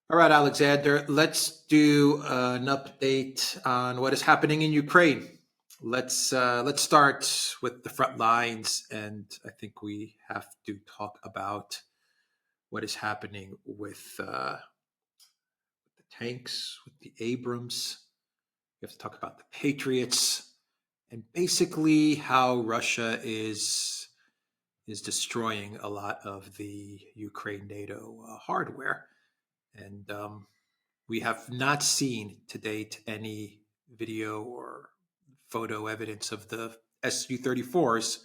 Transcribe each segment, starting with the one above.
All right, Alexander, let's do an update on what is happening in Ukraine. Let's start with the front lines, and I think we have to talk about what is happening with the tanks, with the Abrams. We have to talk about the Patriots, and basically how Russia is destroying a lot of the Ukraine NATO hardware. And we have not seen to date any video or photo evidence of the Su-34s,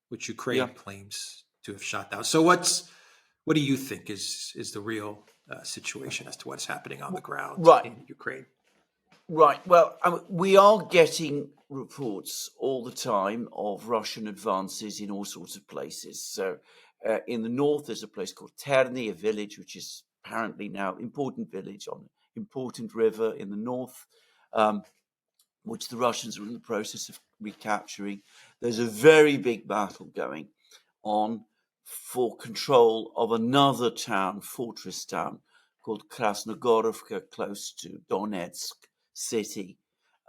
which Yeah. Ukraine claims to have shot down. So, what do you think is the real situation as to what's happening on the ground Right. in Ukraine? Right. Well, we are getting reports all the time of Russian advances in all sorts of places. So, in the north, there's a place called Terny, a village which is apparently now important village on an important river in the north, um, which the Russians are in the process of recapturing. There's a very big battle going on for control of another town, fortress town, called Krasnogorovka, close to Donetsk city.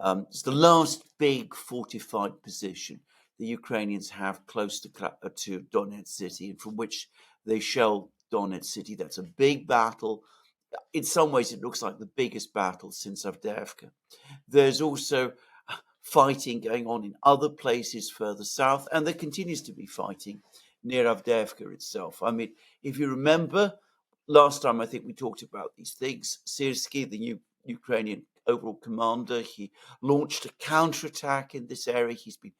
It's the last big fortified position the Ukrainians have close to Donetsk city, and from which they shell Donetsk city. That's a big battle. In some ways, it looks like the biggest battle since Avdiivka. There's also fighting going on in other places further south, and there continues to be fighting near Avdiivka itself. I mean, if you remember, last time I think we talked about these things. Syrskyi, the new Ukrainian overall commander, he launched a counterattack in this area. He's been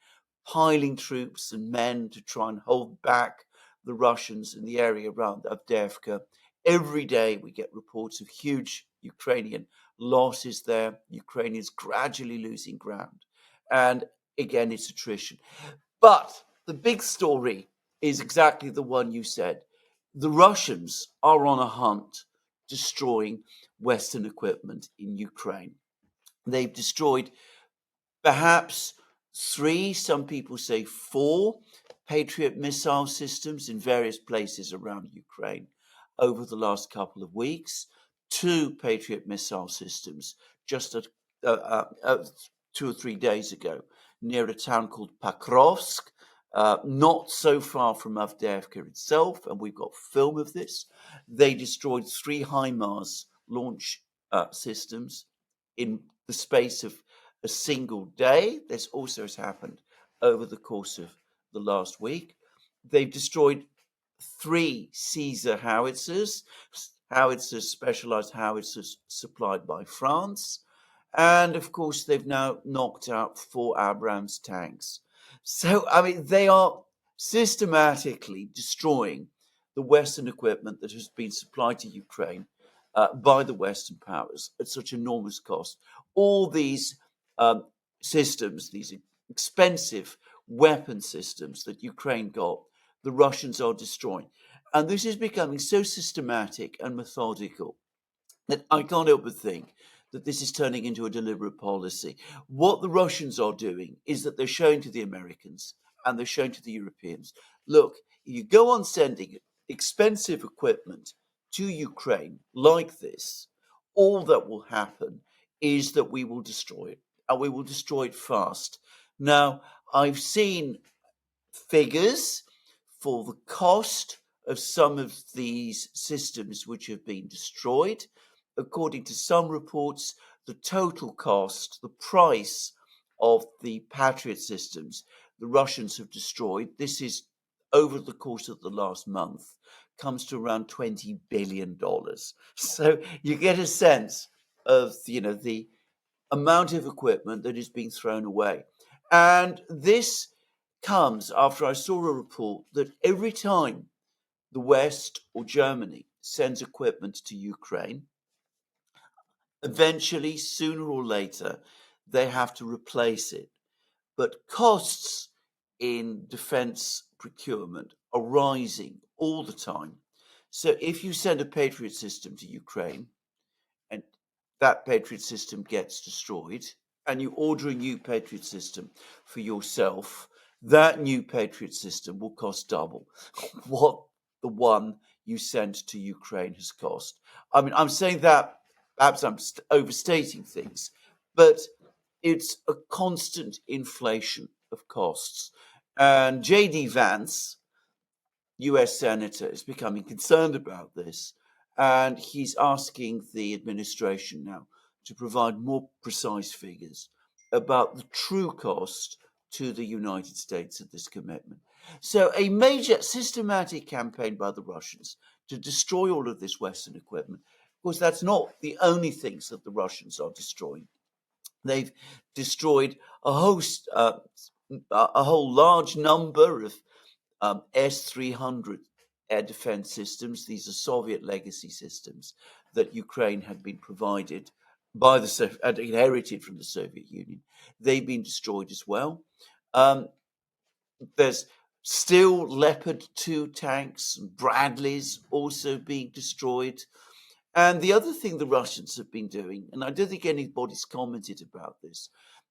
piling troops and men to try and hold back the Russians in the area around Avdiivka. Every day we get reports of huge Ukrainian losses there, Ukrainians gradually losing ground. And again, it's attrition. But the big story is exactly the one you said. The Russians are on a hunt destroying Western equipment in Ukraine. They've destroyed perhaps three, some people say four, Patriot missile systems in various places around Ukraine over the last couple of weeks. Two Patriot missile systems just 2 or 3 days ago near a town called Pakrovsk, not so far from Avdiivka itself, and we've got film of this. They destroyed three HIMARS launch systems in the space of a single day. This also has happened over the course of the last week. They've destroyed three Caesar howitzers, specialized howitzers supplied by France. And of course, they've now knocked out four Abrams tanks. So, I mean, they are systematically destroying the Western equipment that has been supplied to Ukraine by the Western powers at such enormous cost. All these systems, these expensive weapon systems that Ukraine got, the Russians are destroying. And this is becoming so systematic and methodical that I can't help but think that this is turning into a deliberate policy. What the Russians are doing is that they're showing to the Americans and they're showing to the Europeans, look, if you go on sending expensive equipment to Ukraine like this, all that will happen is that we will destroy it, and we will destroy it fast. Now, I've seen figures for the cost of some of these systems which have been destroyed. According to some reports, the total cost, the price of the Patriot systems the Russians have destroyed, this is over the course of the last month, comes to around $20 billion. So you get a sense of, the amount of equipment that is being thrown away. And this comes after I saw a report that every time the West or Germany sends equipment to Ukraine, eventually, sooner or later, they have to replace it. But costs in defense procurement are rising all the time. So if you send a Patriot system to Ukraine and that Patriot system gets destroyed, and you order a new Patriot system for yourself, that new Patriot system will cost double what the one you sent to Ukraine has cost. I mean, I'm saying that, perhaps I'm overstating things, but it's a constant inflation of costs. And J.D. Vance, US Senator, is becoming concerned about this. And he's asking the administration now to provide more precise figures about the true cost to the United States of this commitment. So, a major systematic campaign by the Russians to destroy all of this Western equipment. Of course, that's not the only things that the Russians are destroying. They've destroyed a whole large number of S-300 air defense systems. These are Soviet legacy systems that Ukraine had been provided by and inherited from the Soviet Union. They've been destroyed as well. There's still Leopard 2 tanks, Bradleys also being destroyed. And the other thing the Russians have been doing, and I don't think anybody's commented about this,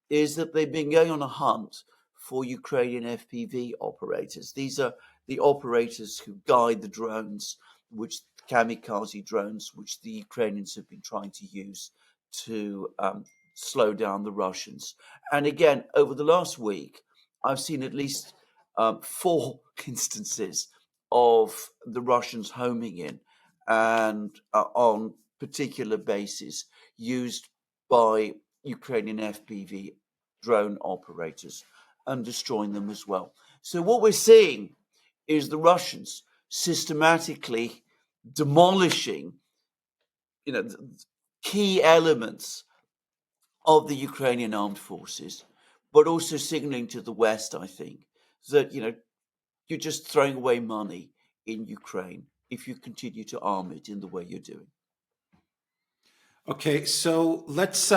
is that they've been going on a hunt for Ukrainian FPV operators. These are the operators who guide the drones, which kamikaze drones, which the Ukrainians have been trying to use to slow down the Russians. And again, over the last week, I've seen at least 4 instances of the Russians homing in and on particular bases used by Ukrainian FPV drone operators and destroying them as well. So what we're seeing is the Russians systematically demolishing, key elements of the Ukrainian armed forces, but also signaling to the West, I think, that, you're just throwing away money in Ukraine if you continue to arm it in the way you're doing. Okay, so let's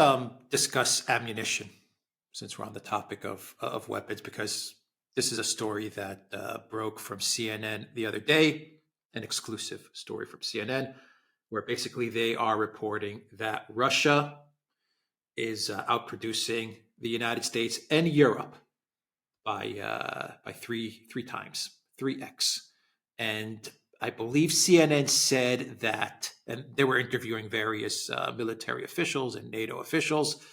discuss ammunition, since we're on the topic of weapons, because this is a story that broke from CNN the other day, an exclusive story from CNN, where basically they are reporting that Russia is outproducing the United States and Europe by three times, 3x. And I believe CNN said that, and they were interviewing various military officials and NATO officials,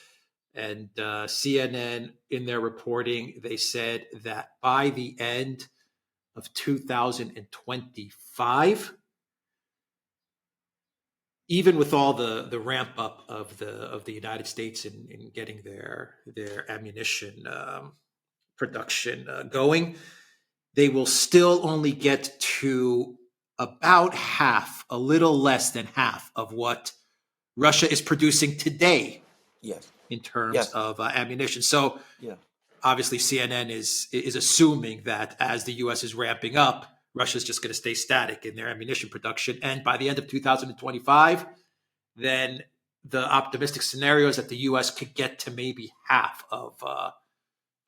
and CNN, in their reporting, they said that by the end of 2025, even with all the ramp up of the United States in getting their ammunition production going, they will still only get to about half, a little less than half of what Russia is producing today. Yes. In terms of ammunition. So obviously CNN is assuming that as the US is ramping up, Russia's just going to stay static in their ammunition production. And by the end of 2025, then the optimistic scenario is that the US could get to maybe half of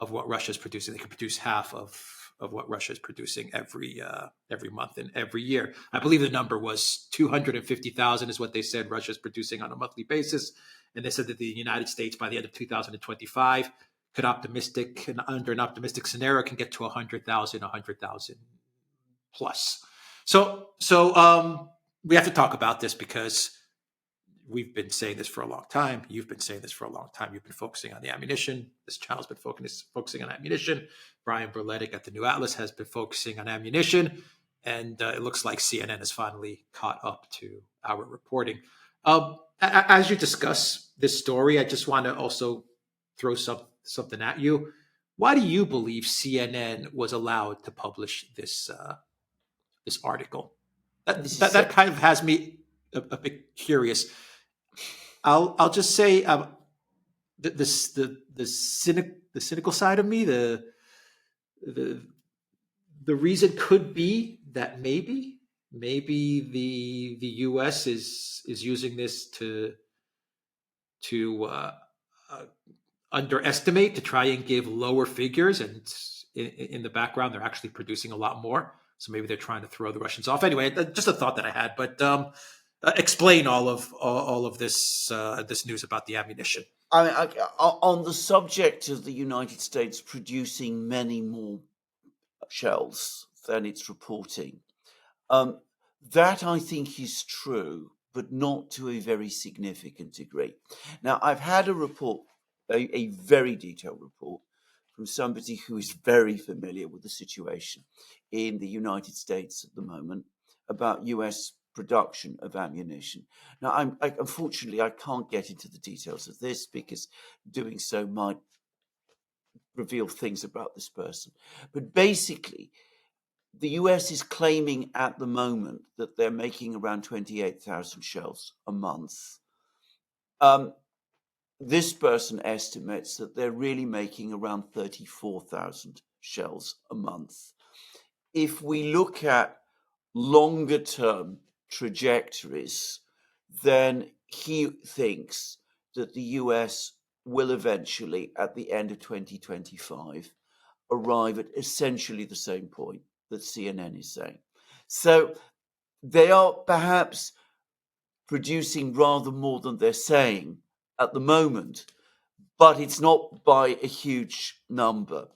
what Russia is producing. They could produce half of what Russia is producing every month and every year. I believe the number was 250,000 is what they said Russia is producing on a monthly basis. And they said that the United States, by the end of 2025, could under an optimistic scenario, can get to 100,000 plus. So we have to talk about this because we've been saying this for a long time. You've been saying this for a long time. You've been focusing on the ammunition. This channel's been focusing on ammunition. Brian Berletic at the New Atlas has been focusing on ammunition. And it looks like CNN has finally caught up to our reporting. As you discuss this story, I just want to also throw something at you. Why do you believe CNN was allowed to publish this article? That kind of has me a bit curious. I'll just say the cynical side of me. The reason could be that maybe the U.S. is using this to underestimate, to try and give lower figures, and in the background they're actually producing a lot more. So maybe they're trying to throw the Russians off. Anyway, just a thought that I had. But explain all of this news about the ammunition. I mean, on the subject of the United States producing many more shells than it's reporting, That I think is true, but not to a very significant degree. Now, I've had a report, a very detailed report from somebody who is very familiar with the situation in the United States at the moment about US production of ammunition. Now, unfortunately, I can't get into the details of this because doing so might reveal things about this person. But basically, the US is claiming at the moment that they're making around 28,000 shells a month. This person estimates that they're really making around 34,000 shells a month. If we look at longer term trajectories, then he thinks that the US will eventually, at the end of 2025, arrive at essentially the same point that CNN is saying. So they are perhaps producing rather more than they're saying at the moment, but it's not by a huge number.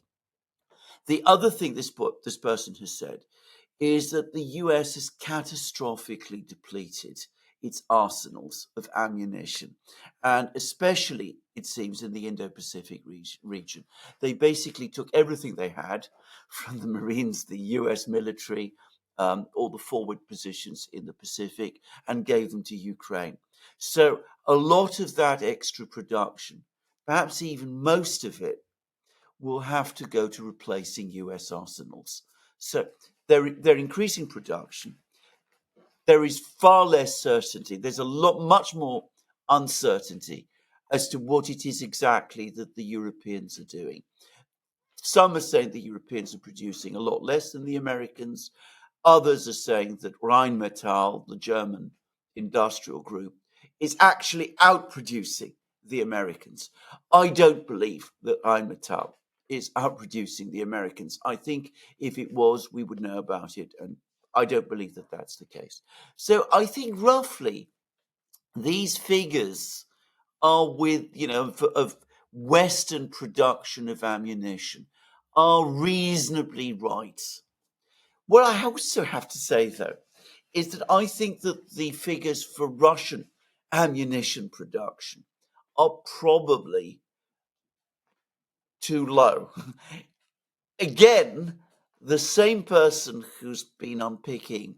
The other thing this person has said is that the US has catastrophically depleted its arsenals of ammunition, and especially, it seems, in the Indo-Pacific region. They basically took everything they had from the Marines, the US military, all the forward positions in the Pacific, and gave them to Ukraine. So a lot of that extra production, perhaps even most of it, will have to go to replacing US arsenals. So they're increasing production. There is far less certainty. There's much more uncertainty as to what it is exactly that the Europeans are doing. Some are saying the Europeans are producing a lot less than the Americans. Others are saying that Rheinmetall, the German industrial group, is actually outproducing the Americans. I don't believe that Rheinmetall is outproducing the Americans. I think if it was, we would know about it, and I don't believe that that's the case. So I think roughly these figures are of Western production of ammunition are reasonably right. What I also have to say, though, is that I think that the figures for Russian ammunition production are probably too low. Again, the same person who's been unpicking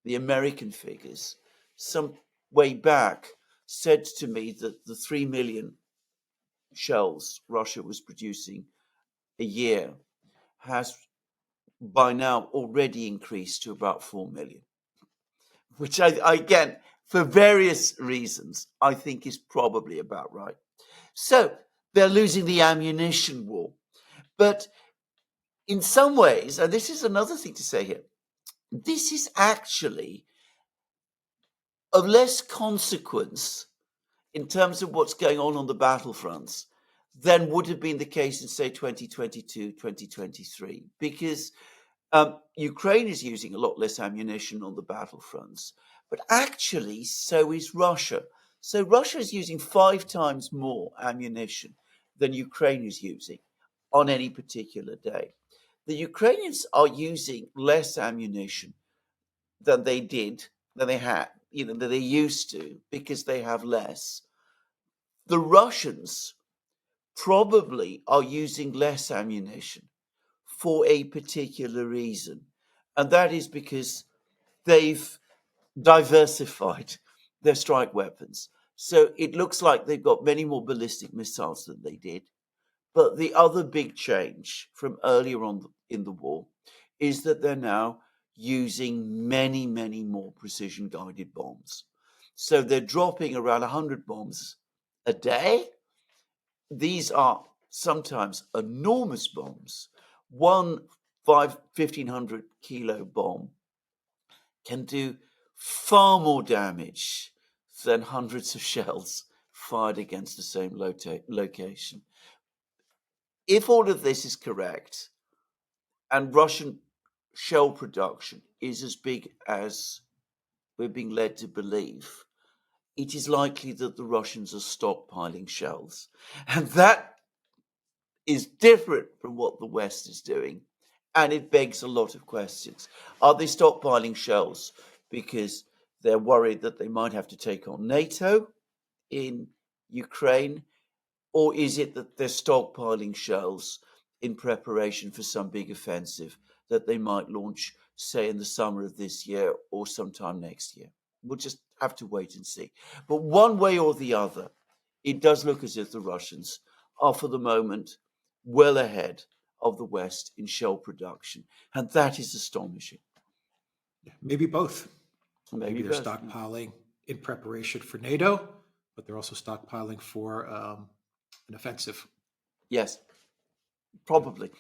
the American figures some way back said to me that the 3 million shells Russia was producing a year has by now already increased to about 4 million, which I again, for various reasons, I think is probably about right. So they're losing the ammunition war. But in some ways, and this is another thing to say here, this is actually of less consequence in terms of what's going on the battlefronts than would have been the case in, say, 2022, 2023, because Ukraine is using a lot less ammunition on the battlefronts, but actually so is Russia. So Russia is using 5 times more ammunition than Ukraine is using on any particular day. The Ukrainians are using less ammunition than they had, than they used to, because they have less. The Russians probably are using less ammunition for a particular reason, and that is because they've diversified their strike weapons. So it looks like they've got many more ballistic missiles than they did. But the other big change from earlier on in the war is that they're now using many, many more precision guided bombs. So they're dropping around 100 bombs a day. These are sometimes enormous bombs. One 1,500 kilo bomb can do far more damage than hundreds of shells fired against the same location. If all of this is correct, and Russian shell production is as big as we're being led to believe, it is likely that the Russians are stockpiling shells. And that is different from what the West is doing. And it begs a lot of questions. Are they stockpiling shells because they're worried that they might have to take on NATO in Ukraine? Or is it that they're stockpiling shells in preparation for some big offensive that they might launch, say, in the summer of this year or sometime next year? We'll just have to wait and see. But one way or the other, it does look as if the Russians are, for the moment, well ahead of the West in shell production. And that is astonishing. Maybe both. Maybe they're both. stockpiling in preparation for NATO, but they're also stockpiling for an offensive. Yes. Probably.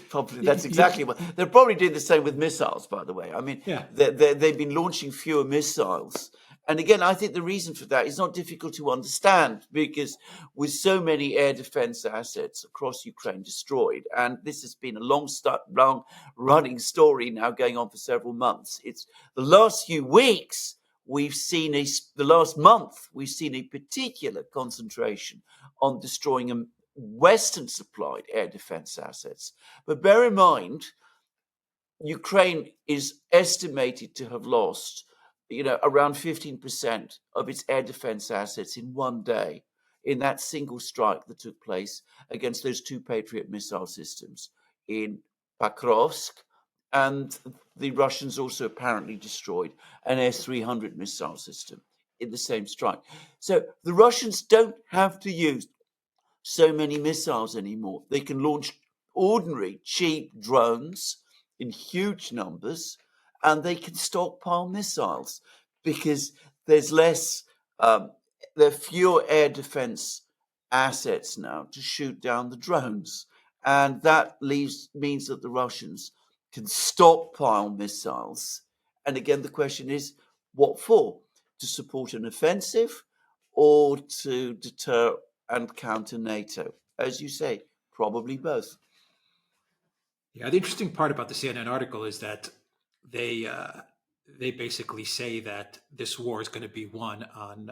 Probably. That's you- exactly what they're probably doing the same with missiles, by the way. I mean, Yeah. they've been launching fewer missiles. And again, I think the reason for that is not difficult to understand, because with so many air defense assets across Ukraine destroyed, and this has been a long running story now going on for several months. It's the last few weeks the last month, we've seen a particular concentration on destroying Western supplied air defense assets. But bear in mind, Ukraine is estimated to have lost, around 15% of its air defense assets in one day in that single strike that took place against those two Patriot missile systems in Pakrovsk. And the Russians also apparently destroyed an S-300 missile system in the same strike. So the Russians don't have to use so many missiles anymore. They can launch ordinary, cheap drones in huge numbers, and they can stockpile missiles because there's there are fewer air defense assets now to shoot down the drones. And that means that the Russians can stockpile missiles. And again, the question is, what for? To support an offensive or to deter and counter NATO? As you say, probably both. Yeah, the interesting part about the CNN article is that they basically say that this war is going to be won on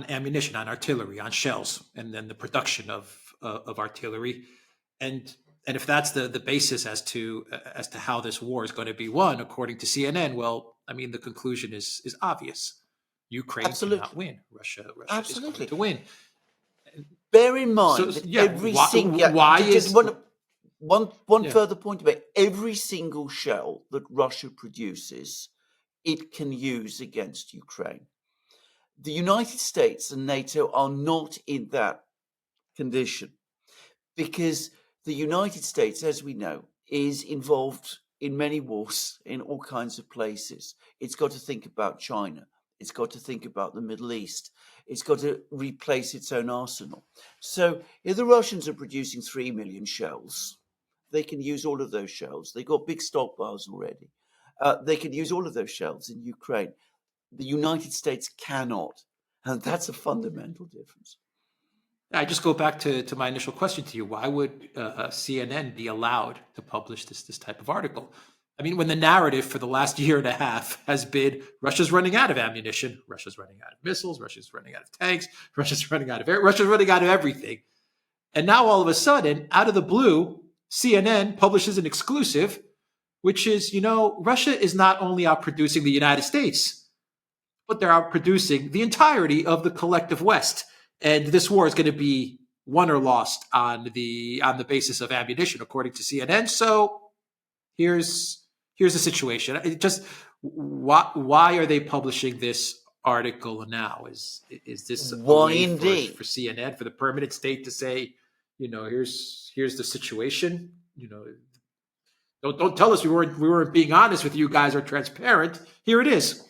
ammunition, on artillery, on shells, and then the production of artillery, and if that's the basis as to how this war is going to be won, according to CNN, well, I mean, the conclusion is obvious. Ukraine Absolutely. cannot win. Russia Absolutely. is going to win. Bear in mind that every single one further point about every single shell that Russia produces, it can use against Ukraine. The United States and NATO are not in that condition because the United States, as we know, is involved in many wars in all kinds of places. It's got to think about China. It's got to think about the Middle East. It's got to replace its own arsenal. So if the Russians are producing 3 million shells, they can use all of those shells. They've got big stockpiles already. They can use all of those shells in Ukraine. The United States cannot. And that's a fundamental difference. I just go back to my initial question to you. Why would CNN be allowed to publish this type of article? I mean, when the narrative for the last year and a half has been Russia's running out of ammunition, Russia's running out of missiles, Russia's running out of tanks, Russia's running out of air, Russia's running out of everything. And now all of a sudden, out of the blue, CNN publishes an exclusive, which is, Russia is not only outproducing the United States, but they're outproducing the entirety of the collective West. And this war is going to be won or lost on the basis of ammunition, according to CNN. So here's the situation. Why are they publishing this article now? Is this a way for CNN, for the permanent state, to say, here's the situation? Don't tell us we weren't being honest with you guys or transparent. Here it is.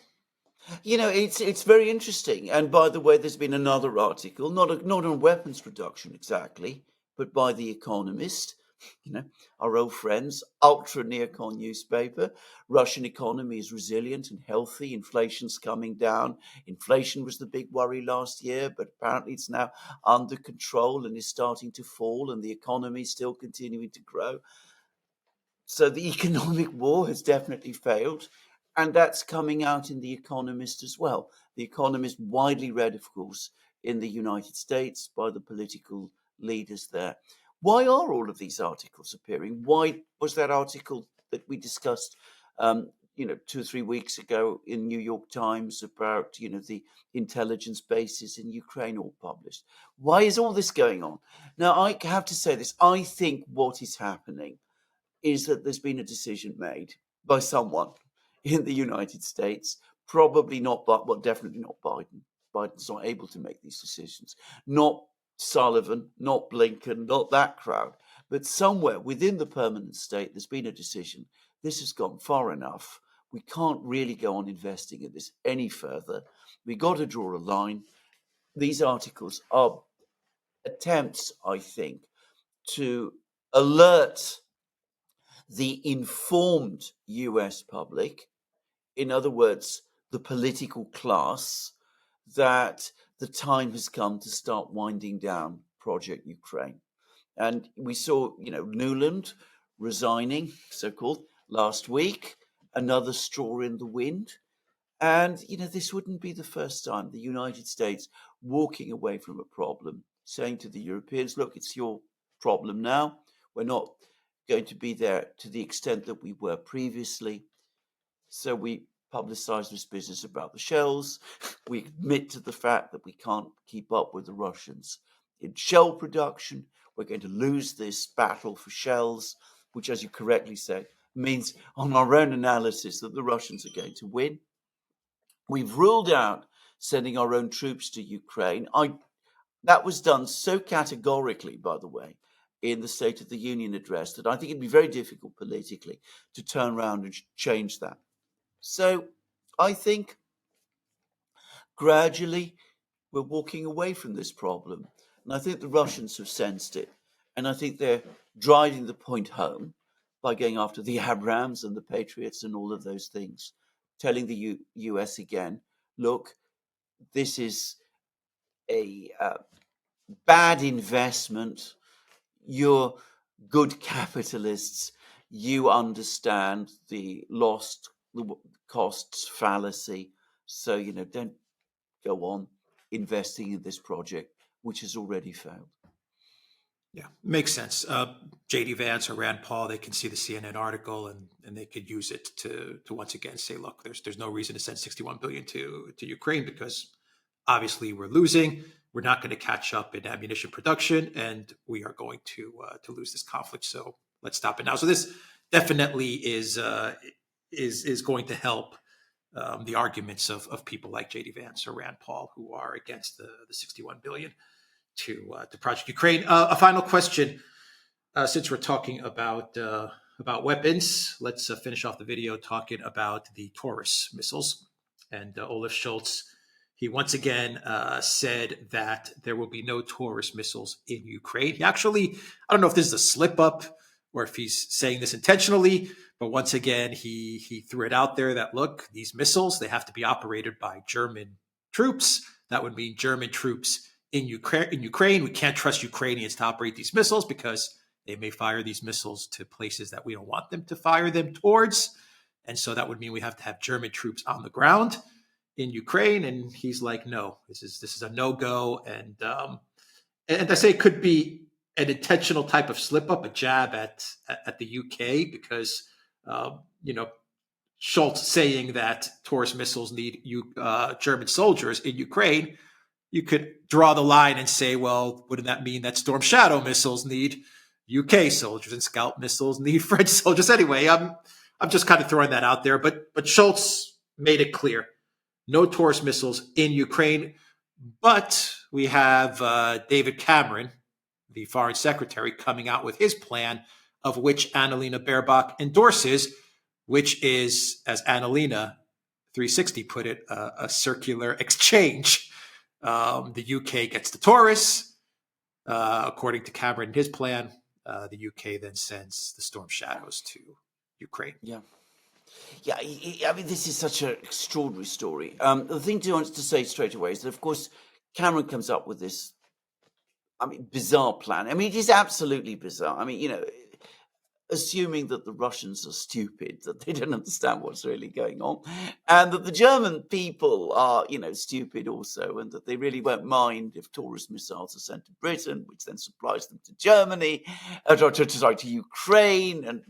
It's very interesting. And by the way, there's been another article, not on weapons production exactly, but by The Economist, our old friends, ultra neocon newspaper. Russian economy is resilient and healthy. Inflation's coming down. Inflation was the big worry last year, but apparently it's now under control and is starting to fall, and the economy is still continuing to grow. So the economic war has definitely failed. And that's coming out in The Economist as well. The Economist, widely read, of course, in the United States by the political leaders there. Why are all of these articles appearing? Why was that article that we discussed 2 or 3 weeks ago in New York Times about, the intelligence bases in Ukraine all published. Why is all this going on? Now, I have to say this. I think what is happening is that there's been a decision made by someone in the United States, probably not, but definitely not Biden. Biden's not able to make these decisions. Not Sullivan, not Blinken, not that crowd, but somewhere within the permanent state, there's been a decision. This has gone far enough. We can't really go on investing in this any further. We got to draw a line. These articles are attempts, I think, to alert the informed US public, in other words, the political class, that the time has come to start winding down Project Ukraine. And we saw, Nuland resigning, so-called, last week, another straw in the wind. And, this wouldn't be the first time the United States walking away from a problem, saying to the Europeans, look, it's your problem now. We're not going to be there to the extent that we were previously. So we publicize this business about the shells. We admit to the fact that we can't keep up with the Russians in shell production. We're going to lose this battle for shells, which, as you correctly say, means on our own analysis that the Russians are going to win. We've ruled out sending our own troops to Ukraine. That was done so categorically, by the way, in the State of the Union address that I think it'd be very difficult politically to turn around and change that. So I think gradually we're walking away from this problem. And I think the Russians have sensed it. And I think they're driving the point home by going after the Abrams and the Patriots and all of those things, telling the US again, look, this is a bad investment. You're good capitalists. You understand the costs fallacy. So, don't go on investing in this project, which has already failed. Yeah, makes sense. JD Vance or Rand Paul, they can see the CNN article and they could use it to once again say, look, there's no reason to send $61 billion to Ukraine because obviously we're losing. We're not going to catch up in ammunition production, and we are going to lose this conflict. So let's stop it now. So this definitely is going to help the arguments of people like JD Vance or Rand Paul who are against the $61 billion to Project Ukraine. A final question, since we're talking about weapons, let's finish off the video talking about the Taurus missiles. And Olaf Scholz, he once again said that there will be no Taurus missiles in Ukraine. He actually, I don't know if this is a slip up or if he's saying this intentionally, but once again, he threw it out there that, look, these missiles, they have to be operated by German troops. That would mean German troops in Ukraine. We can't trust Ukrainians to operate these missiles because they may fire these missiles to places that we don't want them to fire them towards. And so that would mean we have to have German troops on the ground in Ukraine. And he's like, no, this is a no-go. And I say it could be an intentional type of slip up, a jab at the UK, because Scholz saying that Taurus missiles need German soldiers in Ukraine. You could draw the line and say, well, wouldn't that mean that Storm Shadow missiles need UK soldiers and Scout missiles need French soldiers? Anyway, I'm just kind of throwing that out there. But Scholz made it clear, no Taurus missiles in Ukraine. But we have David Cameron, the foreign secretary, coming out with his plan, of which Annalena Baerbock endorses, which is, as Annalena 360 put it, a circular exchange. The UK gets the Taurus, according to Cameron and his plan. The UK then sends the Storm Shadows to Ukraine. Yeah. I mean, this is such an extraordinary story. The thing I want to say straight away is that, of course, Cameron comes up with this, bizarre plan. I mean, it is absolutely bizarre. I mean, assuming that the Russians are stupid, that they don't understand what's really going on, and that the German people are, stupid also, and that they really won't mind if Taurus missiles are sent to Britain, which then supplies them to Germany, to Ukraine, and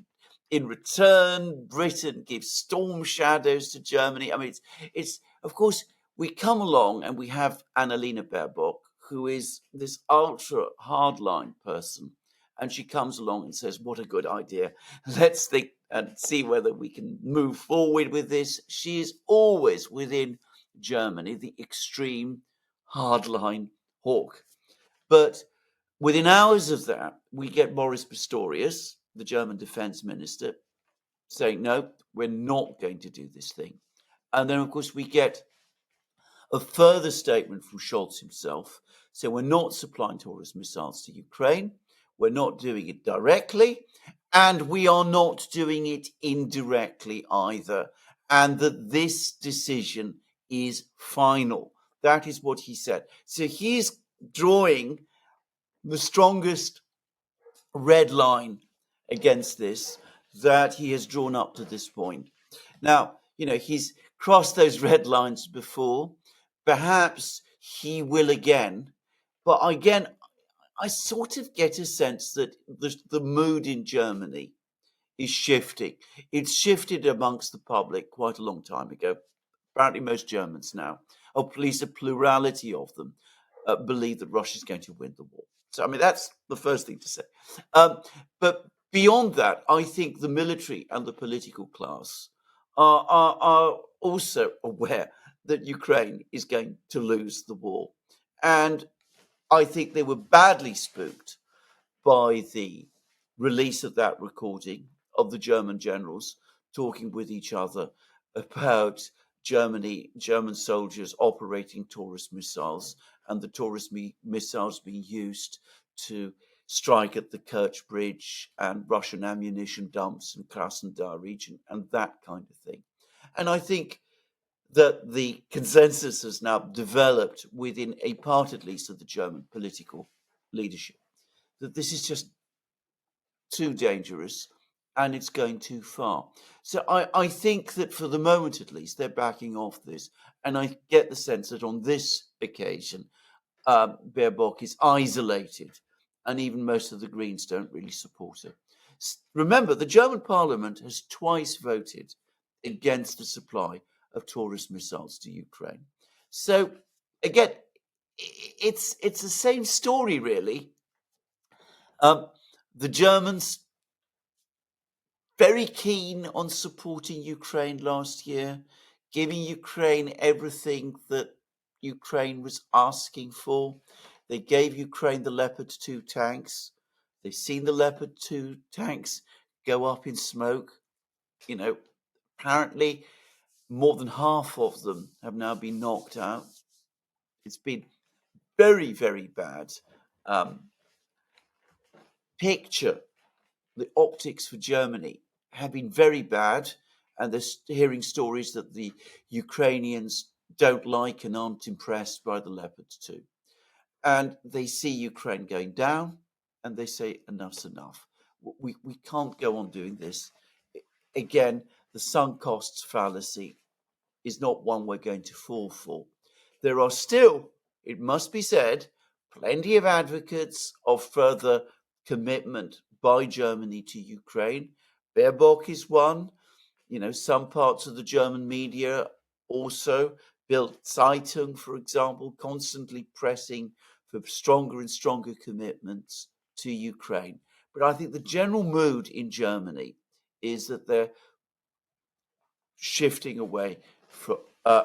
in return, Britain gives storm shadows to Germany. I mean, it's of course, we come along and we have Annalena Baerbock, who is this ultra hardline person. And she comes along and says, what a good idea. Let's think and see whether we can move forward with this. She is always within Germany, the extreme hardline hawk. But within hours of that, we get Boris Pistorius, the German defense minister, saying, no, we're not going to do this thing. And then, of course, we get a further statement from Scholz himself. So we're not supplying Taurus missiles to Ukraine. We're not doing it directly. And we are not doing it indirectly either. And that this decision is final. That is what he said. So he's drawing the strongest red line against this that he has drawn up to this point. Now, he's crossed those red lines before. Perhaps he will again. But again, I sort of get a sense that the mood in Germany is shifting. It's shifted amongst the public quite a long time ago. Apparently most Germans now, or at least a plurality of them, believe that Russia's going to win the war. So, I mean, that's the first thing to say. But beyond that, I think the military and the political class are also aware that Ukraine is going to lose the war. And I think they were badly spooked by the release of that recording of the German generals talking with each other about German soldiers operating Taurus missiles, and the Taurus missiles being used to strike at the Kerch Bridge and Russian ammunition dumps in Krasnodar region and that kind of thing. And I think that the consensus has now developed within a part, at least, of the German political leadership, that this is just too dangerous and it's going too far. So I think that for the moment, at least, they're backing off this. And I get the sense that on this occasion, Baerbock is isolated, and even most of the Greens don't really support her. Remember, the German parliament has twice voted against the supply of Taurus missiles to Ukraine. So again, it's the same story, really. The Germans very keen on supporting Ukraine last year, giving Ukraine everything that Ukraine was asking for. They gave Ukraine the Leopard 2 tanks. They've seen the Leopard 2 tanks go up in smoke. Apparently more than half of them have now been knocked out. It's been very, very bad picture. The optics for Germany have been very bad, and they're hearing stories that the Ukrainians don't like and aren't impressed by the Leopard 2. And they see Ukraine going down, and they say, enough's enough. We can't go on doing this. Again, the sunk costs fallacy is not one we're going to fall for. There are still, it must be said, plenty of advocates of further commitment by Germany to Ukraine. Baerbock is one. Some parts of the German media also, Bild Zeitung, for example, constantly pressing for stronger and stronger commitments to Ukraine. But I think the general mood in Germany is that they're shifting away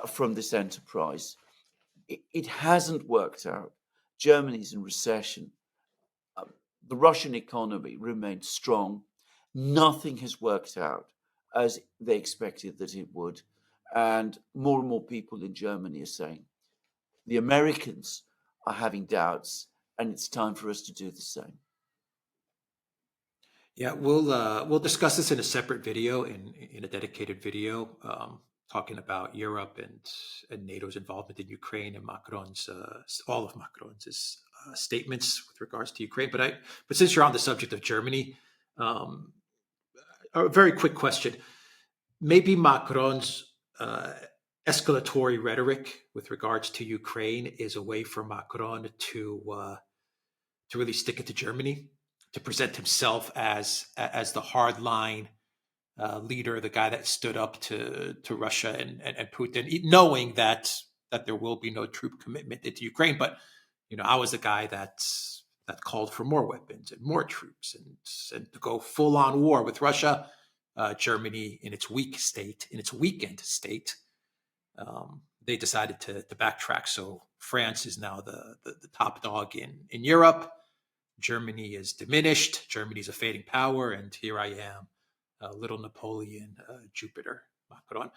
from this enterprise. It hasn't worked out. Germany's in recession. The Russian economy remains strong. Nothing has worked out as they expected that it would. And more people in Germany are saying, the Americans are having doubts, and it's time for us to do the same. Yeah, we'll discuss this in a separate video, in a dedicated video, talking about Europe and NATO's involvement in Ukraine and Macron's all of Macron's statements with regards to Ukraine. But since you're on the subject of Germany, a very quick question: maybe Macron's escalatory rhetoric with regards to Ukraine is a way for Macron to really stick it to Germany, to present himself as the hardline leader, the guy that stood up to Russia and Putin, knowing that there will be no troop commitment into Ukraine. But I was the guy that called for more weapons and more troops and to go full on war with Russia. Germany, in its weakened state, they decided to backtrack. So France is now the top dog in Europe. Germany is diminished. Germany's a fading power, and here I am, little Napoleon, Jupiter, Macron.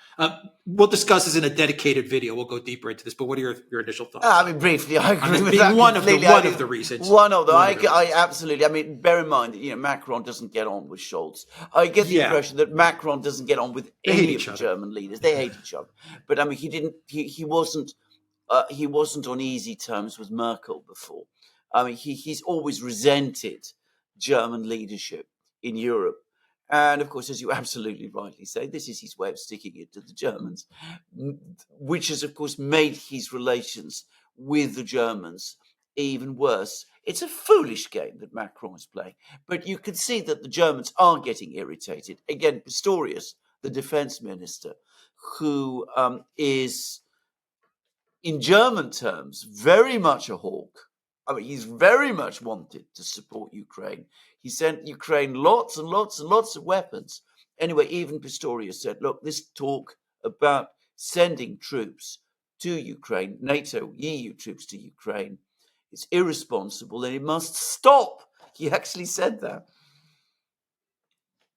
We'll discuss this in a dedicated video. We'll go deeper into this. But what are your initial thoughts? I mean, briefly, I agree with being that. One of the reasons. One of them. I absolutely. I mean, bear in mind that Macron doesn't get on with Scholz. I get the impression that Macron doesn't get on with any of the German leaders. They hate each other. But I mean, he wasn't on easy terms with Merkel before. I mean, he's always resented German leadership in Europe. And of course, as you absolutely rightly say, this is his way of sticking it to the Germans, which has, of course, made his relations with the Germans even worse. It's a foolish game that Macron is playing, but you can see that the Germans are getting irritated. Again, Pistorius, the defense minister, who is, in German terms, very much a hawk. I mean, he's very much wanted to support Ukraine. He sent Ukraine lots and lots and lots of weapons. Anyway, even Pistorius said, look, this talk about sending troops to Ukraine, NATO, EU troops to Ukraine, it's irresponsible and it must stop. He actually said that.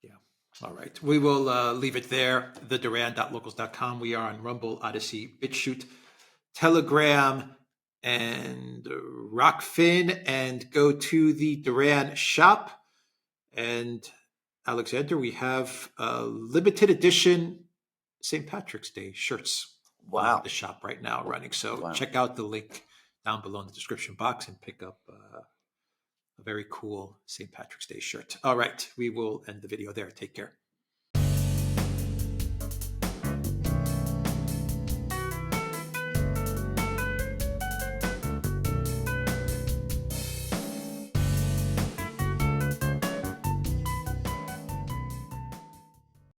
Yeah. All right. We will leave it there. theduran.locals.com. We are on Rumble, ODYSEE, BitChute, Telegram, and Rockfin, and go to the Duran shop. And Alexander, we have limited edition St. Patrick's Day shirts. Wow. On the shop right now running. So check out the link down below in the description box and pick up a very cool St. Patrick's Day shirt. All right. We will end the video there. Take care.